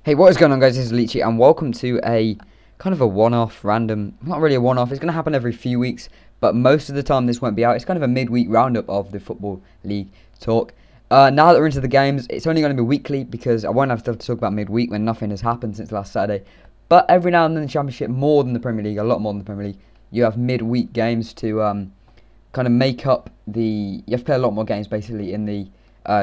Hey, what is going on, guys? This is Leechy, and welcome to a kind of a one-off, random, not really a one-off, it's going to happen every few weeks, but most of the time this won't be out. It's kind of a midweek roundup of the Football League talk. Now that we're into the games, it's only going to be weekly because I won't have stuff to talk about midweek when nothing has happened since last Saturday. But every now and then the Championship, more than the Premier League, a lot more than the Premier League, you have midweek games to kind of make up the... You have to play a lot more games, basically, in the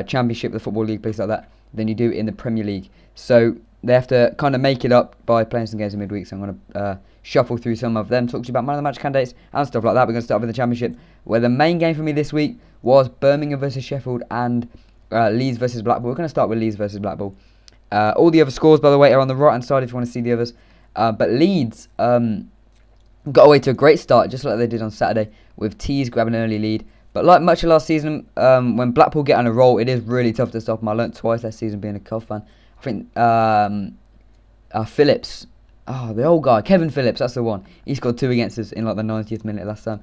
Championship, the Football League, places like that, than you do in the Premier League. So they have to kind of make it up by playing some games in midweek, so I'm going to shuffle through some of them, talk to you about man of the match candidates and stuff like that. We're going to start with the Championship, where the main game for me this week was Birmingham versus Sheffield and Leeds versus Blackpool. We're going to start with Leeds versus Blackpool. All the other scores, by the way, are on the right-hand side if you want to see the others. But Leeds got away to a great start, just like they did on Saturday, with Tees grabbing an early lead. But like much of last season, when Blackpool get on a roll, it is really tough to stop them. I learnt twice last season being a Cov fan. I think Phillips, the old guy, Kevin Phillips, that's the one. He scored 2 against us in like the 90th minute last time.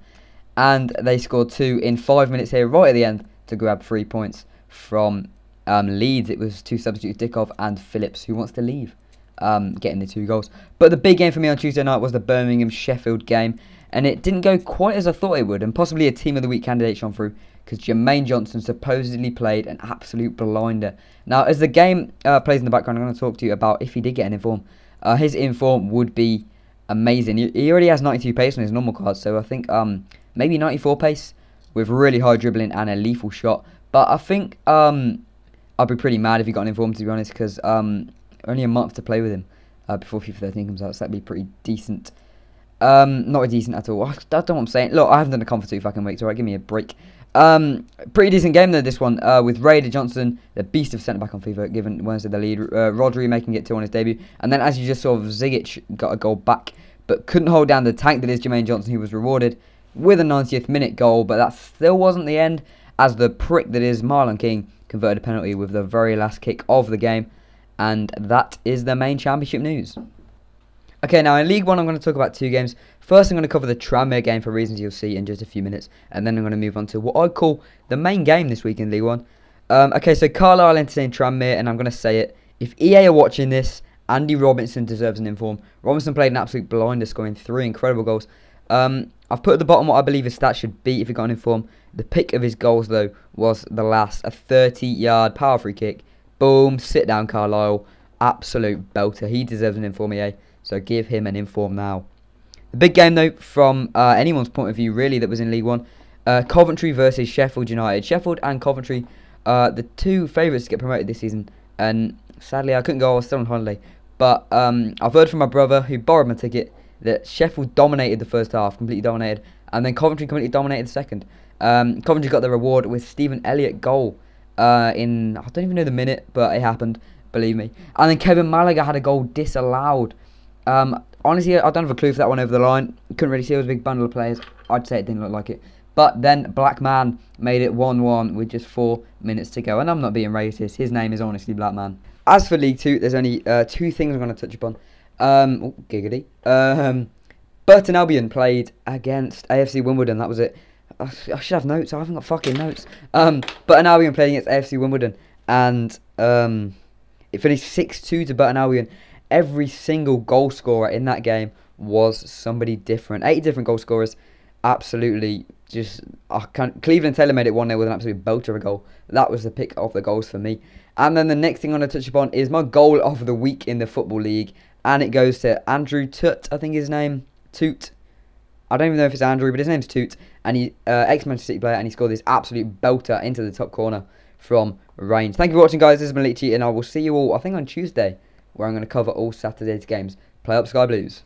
And they scored 2 in 5 minutes here, right at the end, to grab 3 points from Leeds. It was 2 substitutes, Dickov and Phillips, who wants to leave, getting the 2 goals. But the big game for me on Tuesday night was the Birmingham-Sheffield game. And it didn't go quite as I thought it would, and possibly a Team of the Week candidate shone through, because Jermaine Johnson supposedly played an absolute blinder. Now, as the game plays in the background, I'm going to talk to you about if he did get an inform. His inform would be amazing. He already has 92 pace on his normal card, so I think maybe 94 pace with really high dribbling and a lethal shot. But I think I'd be pretty mad if he got an inform, to be honest, because only a month to play with him before FIFA 13 comes out, so that'd be pretty decent. Not a decent at all. I don't know what I'm saying. Look, I haven't done a con for 2 fucking weeks. Alright, give me a break. Pretty decent game though, this one, with Raider Johnson, the beast of centre back on FIFA, giving Wednesday the lead. Rodri making it 2 on his debut, and then as you just saw, Zigic got a goal back, but couldn't hold down the tank that is Jermaine Johnson, who was rewarded with a 90th minute goal. But that still wasn't the end, as the prick that is Marlon King converted a penalty with the very last kick of the game, and that is the main Championship news. Okay, now in League 1 I'm going to talk about 2 games. First I'm going to cover the Tranmere game for reasons you'll see in just a few minutes, and then I'm going to move on to what I call the main game this week in League 1. Okay, so Carlisle entertained Tranmere, and I'm going to say it. If EA are watching this, Andy Robinson deserves an inform. Robinson played an absolute blinder, scoring 3 incredible goals. I've put at the bottom what I believe his stats should be if he got an inform. The pick of his goals, though, was the last. A 30-yard power free kick. Boom, sit down Carlisle. Absolute belter. He deserves an inform, EA. So give him an inform now. The big game, though, from anyone's point of view, really, that was in League 1. Coventry versus Sheffield United. Sheffield and Coventry, the 2 favourites to get promoted this season. And sadly, I couldn't go. I was still on holiday. But I've heard from my brother, who borrowed my ticket, that Sheffield dominated the first half, completely dominated. And then Coventry completely dominated the second. Coventry got the reward with Stephen Elliott goal in, I don't even know the minute, but it happened, believe me. And then Kevin Malaga had a goal disallowed. Honestly, I don't have a clue for that one over the line. Couldn't really see. It was a big bundle of players. I'd say it didn't look like it. But then Blackman made it 1-1 with just 4 minutes to go. And I'm not being racist. His name is honestly Blackman. As for League 2, there's only 2 things I'm going to touch upon. Giggity. Burton Albion played against AFC Wimbledon. That was it. I should have notes. I haven't got fucking notes. Burton Albion played against AFC Wimbledon. And it finished 6-2 to Burton Albion. Every single goal scorer in that game was somebody different. 8 different goal scorers. Absolutely just... Cleveland Taylor made it 1-0 with an absolute belter of a goal. That was the pick of the goals for me. And then the next thing I'm going to touch upon is my goal of the week in the Football League. And it goes to Andrew Tutt, I think his name. Toot. I don't even know if it's Andrew, but his name's Toot. And he ex-Manchester City player, and he scored this absolute belter into the top corner from range. Thank you for watching, guys. This is Malichi, and I will see you all, I think, on Tuesday, where I'm going to cover all Saturday's games. Play up, Sky Blues.